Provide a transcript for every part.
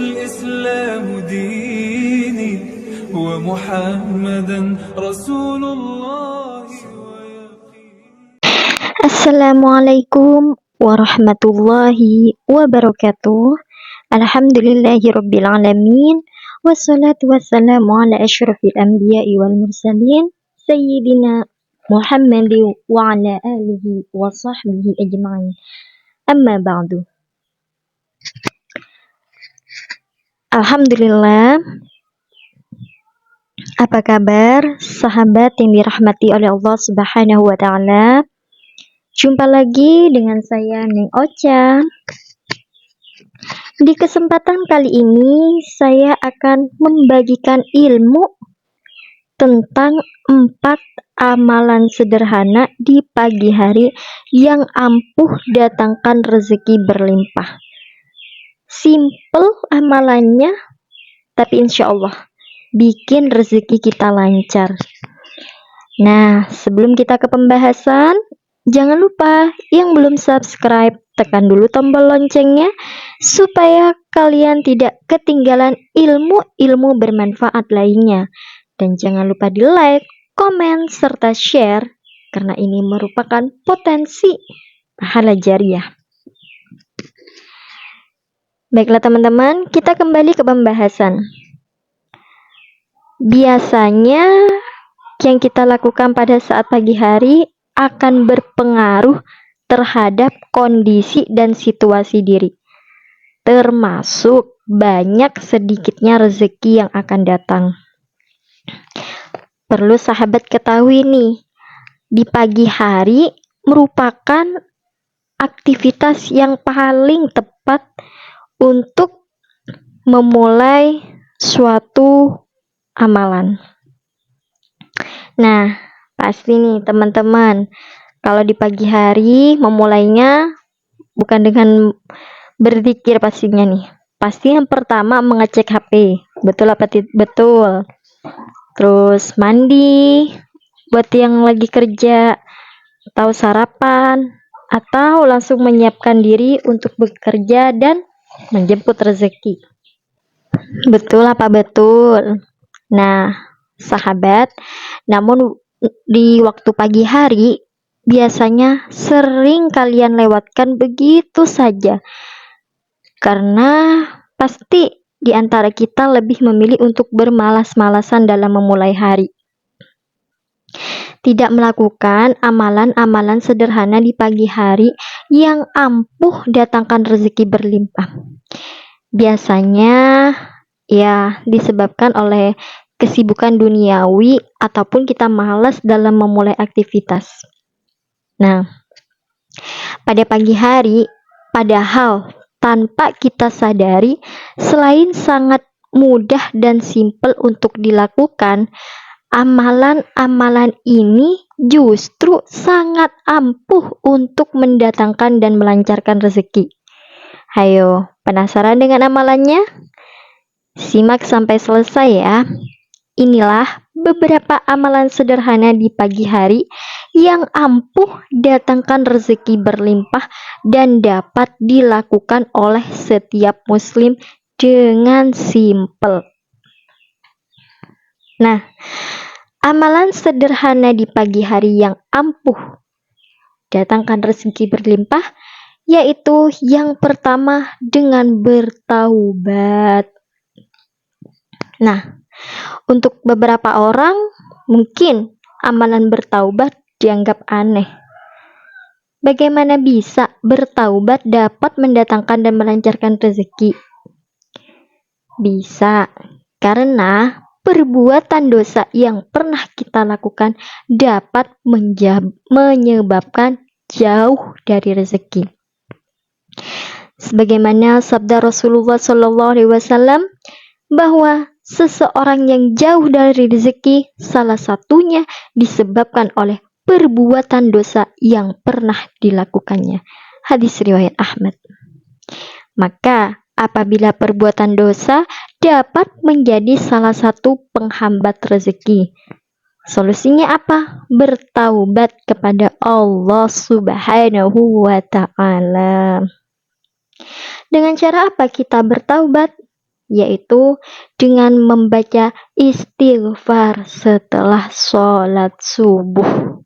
الإسلام ديني ومحمدا رسول الله. Assalamualaikum warahmatullahi wabarakatuh. Alhamdulillahirabbil alamin. Wassalatu wassalamu ala asyrafil anbiya'i wal mursalin sayyidina Muhammadin wa ala alihi wa sahbihi ajma'in. Amma ba'du. Alhamdulillah. Apa kabar sahabat yang dirahmati oleh Allah Subhanahu wa taala? Jumpa lagi dengan saya Neng Ocha. Di kesempatan kali ini saya akan membagikan ilmu tentang 4 amalan sederhana di pagi hari yang ampuh datangkan rezeki berlimpah. Simple amalannya, tapi insya Allah bikin rezeki kita lancar. Nah, sebelum kita ke pembahasan, jangan lupa yang belum subscribe, tekan dulu tombol loncengnya supaya kalian tidak ketinggalan ilmu-ilmu bermanfaat lainnya. Dan jangan lupa di like, komen, serta share karena ini merupakan potensi pahala jariah. Baiklah teman-teman, kita kembali ke pembahasan. Biasanya yang kita lakukan pada saat pagi hari akan berpengaruh terhadap kondisi dan situasi diri, termasuk banyak sedikitnya rezeki yang akan datang. Perlu sahabat ketahui nih, di pagi hari merupakan aktivitas yang paling tepat untuk memulai suatu amalan. Nah, pasti nih teman-teman, kalau di pagi hari memulainya bukan dengan berzikir pastinya nih. Pasti yang pertama mengecek HP. Betul apa betul? Terus mandi buat yang lagi kerja, atau sarapan, atau langsung menyiapkan diri untuk bekerja dan menjemput rezeki. Betul apa betul? Nah, sahabat, namun di waktu pagi hari biasanya sering kalian lewatkan begitu saja, karena pasti di antara kita lebih memilih untuk bermalas-malasan dalam memulai hari, tidak melakukan amalan-amalan sederhana di pagi hari yang ampuh datangkan rezeki berlimpah. Biasanya ya disebabkan oleh kesibukan duniawi ataupun kita malas dalam memulai aktivitas. Nah, pada pagi hari, padahal tanpa kita sadari, selain sangat mudah dan simpel untuk dilakukan, amalan-amalan ini justru sangat ampuh untuk mendatangkan dan melancarkan rezeki. Hayo, penasaran dengan amalannya? Simak sampai selesai ya. Inilah beberapa amalan sederhana di pagi hari yang ampuh datangkan rezeki berlimpah dan dapat dilakukan oleh setiap muslim dengan simpel. Nah, amalan sederhana di pagi hari yang ampuh datangkan rezeki berlimpah yaitu yang pertama dengan bertaubat. Nah, untuk beberapa orang mungkin amalan bertaubat dianggap aneh. Bagaimana bisa bertaubat dapat mendatangkan dan melancarkan rezeki? Bisa, karena perbuatan dosa yang pernah kita lakukan dapat menyebabkan jauh dari rezeki. Sebagaimana sabda Rasulullah SAW bahwa seseorang yang jauh dari rezeki salah satunya disebabkan oleh perbuatan dosa yang pernah dilakukannya. Hadis riwayat Ahmad. Maka apabila perbuatan dosa dapat menjadi salah satu penghambat rezeki, solusinya apa? Bertaubat kepada Allah Subhanahu wa ta'ala. Dengan cara apa kita bertaubat? yaitu dengan membaca istighfar setelah sholat subuh.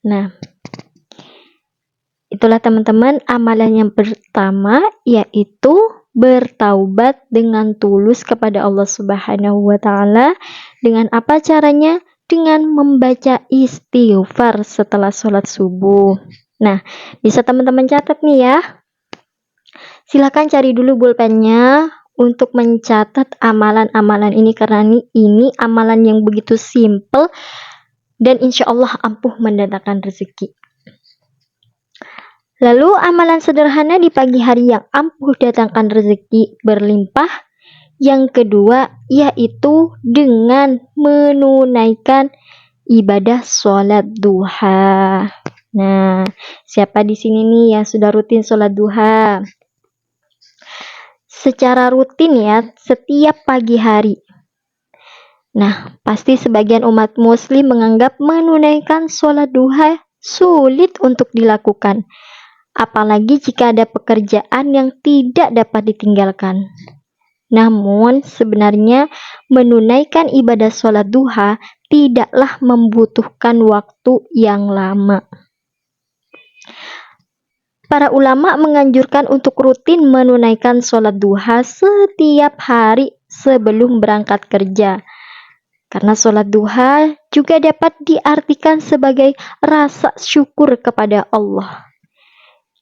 Nah, itulah teman-teman amalan yang pertama, yaitu bertaubat dengan tulus kepada Allah Subhanahu wa taala. Dengan apa caranya? Dengan membaca istighfar setelah sholat subuh. Nah, bisa teman-teman catat nih ya. Silakan cari dulu pulpennya untuk mencatat amalan-amalan ini, karena ini amalan yang begitu simple dan insya Allah ampuh mendatangkan rezeki. Lalu amalan sederhana di pagi hari yang ampuh datangkan rezeki berlimpah. Yang kedua yaitu dengan menunaikan ibadah sholat duha. Nah, siapa di sini nih yang sudah rutin sholat duha? Secara rutin ya, setiap pagi hari. Nah, pasti sebagian umat muslim menganggap menunaikan sholat duha sulit untuk dilakukan. Apalagi jika ada pekerjaan yang tidak dapat ditinggalkan. Namun, sebenarnya menunaikan ibadah sholat duha tidaklah membutuhkan waktu yang lama. Para ulama menganjurkan untuk rutin menunaikan sholat duha setiap hari sebelum berangkat kerja. Karena sholat duha juga dapat diartikan sebagai rasa syukur kepada Allah.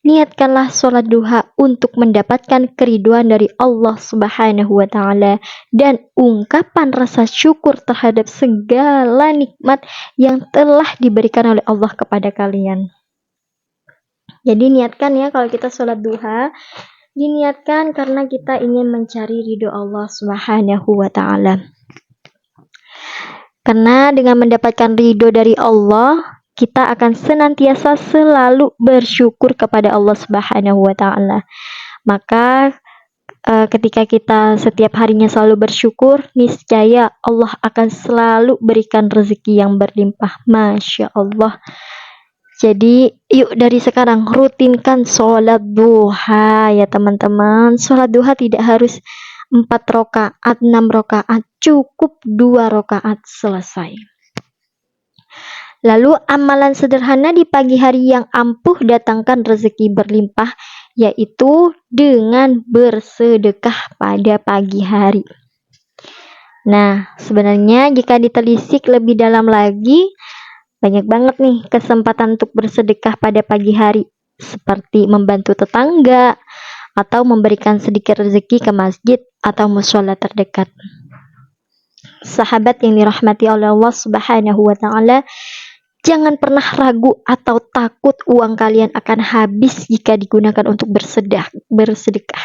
Niatkanlah sholat duha untuk mendapatkan keriduan dari Allah Subhanahu wa taala dan ungkapan rasa syukur terhadap segala nikmat yang telah diberikan oleh Allah kepada kalian. Jadi niatkan ya, kalau kita sholat duha, diniatkan karena kita ingin mencari ridho Allah Subhanahu wa taala. Karena dengan mendapatkan ridho dari Allah, kita akan senantiasa selalu bersyukur kepada Allah Subhanahu wa taala. Maka ketika kita setiap harinya selalu bersyukur, niscaya Allah akan selalu berikan rezeki yang berlimpah. Masya Allah. Jadi yuk dari sekarang rutinkan sholat duha ya teman-teman. Sholat duha tidak harus 4 rakaat, 6 rakaat, cukup 2 rakaat selesai. Lalu amalan sederhana di pagi hari yang ampuh datangkan rezeki berlimpah, yaitu dengan bersedekah pada pagi hari. Nah, sebenarnya jika ditelisik lebih dalam lagi, banyak banget nih kesempatan untuk bersedekah pada pagi hari, seperti membantu tetangga, atau memberikan sedikit rezeki ke masjid atau mushola terdekat. Sahabat yang dirahmati oleh Allah Subhanahu wa taala, jangan pernah ragu atau takut uang kalian akan habis jika digunakan untuk bersedekah.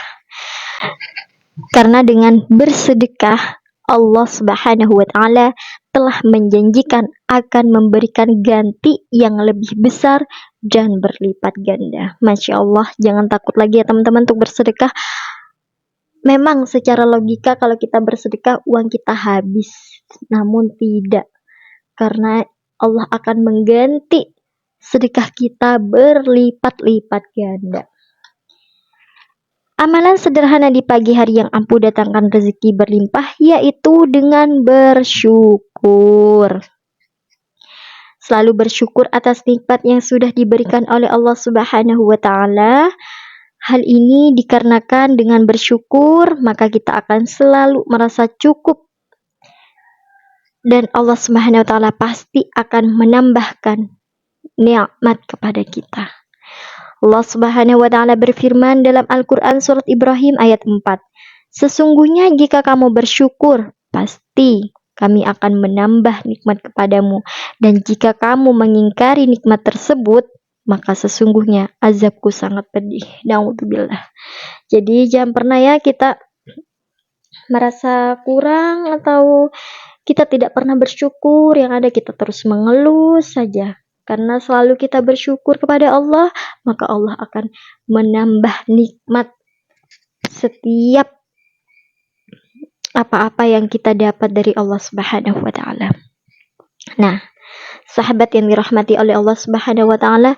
Karena dengan bersedekah, Allah Subhanahu wa taala telah menjanjikan akan memberikan ganti yang lebih besar dan berlipat ganda. Masya Allah, jangan takut lagi ya teman-teman untuk bersedekah. Memang secara logika kalau kita bersedekah uang kita habis, namun tidak. Karena Allah akan mengganti sedekah kita berlipat-lipat ganda. Amalan sederhana di pagi hari yang ampuh datangkan rezeki berlimpah, yaitu dengan bersyukur. Selalu bersyukur atas nikmat yang sudah diberikan oleh Allah Subhanahu wa taala. Hal ini dikarenakan dengan bersyukur, maka kita akan selalu merasa cukup. Dan Allah Subhanahu wa taala pasti akan menambahkan nikmat kepada kita. Allah Subhanahu wa taala berfirman dalam Al-Qur'an surat Ibrahim ayat 4. Sesungguhnya jika kamu bersyukur, pasti kami akan menambah nikmat kepadamu, dan jika kamu mengingkari nikmat tersebut, maka sesungguhnya azabku sangat pedih. Na'udzubillah. Jadi jangan pernah ya kita merasa kurang atau kita tidak pernah bersyukur, yang ada kita terus mengeluh saja. Karena selalu kita bersyukur kepada Allah, maka Allah akan menambah nikmat setiap apa-apa yang kita dapat dari Allah Subhanahu wa taala. Nah, sahabat yang dirahmati oleh Allah Subhanahu wa taala,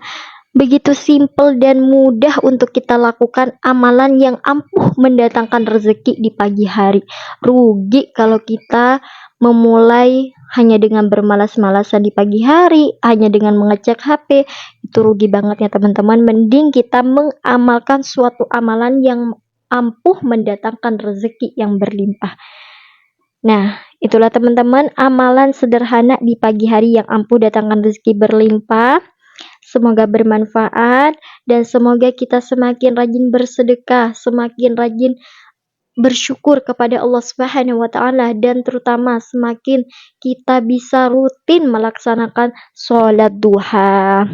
Begitu simpel dan mudah untuk kita lakukan amalan yang ampuh mendatangkan rezeki di pagi hari. Rugi kalau kita memulai hanya dengan bermalas-malasan di pagi hari, hanya dengan mengecek HP. Itu rugi banget ya teman-teman. Mending kita mengamalkan suatu amalan yang ampuh mendatangkan rezeki yang berlimpah. Nah, itulah teman-teman amalan sederhana di pagi hari yang ampuh datangkan rezeki berlimpah. Semoga bermanfaat dan semoga kita semakin rajin bersedekah, semakin rajin bersyukur kepada Allah Subhanahu wa taala, dan terutama semakin kita bisa rutin melaksanakan sholat duha.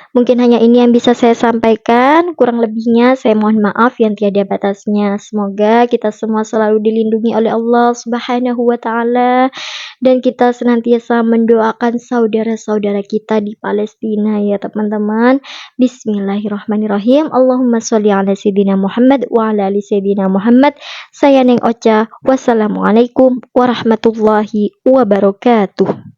Mungkin hanya ini yang bisa saya sampaikan, kurang lebihnya saya mohon maaf yang tiada batasnya. Semoga kita semua selalu dilindungi oleh Allah Subhanahu wa taala dan kita senantiasa mendoakan saudara-saudara kita di Palestina ya teman-teman. Bismillahirrahmanirrahim. Allahumma sholli ala sayyidina Muhammad wa ala ali sayyidina Muhammad. Saya Neng Ocha. Wassalamualaikum warahmatullahi wabarakatuh.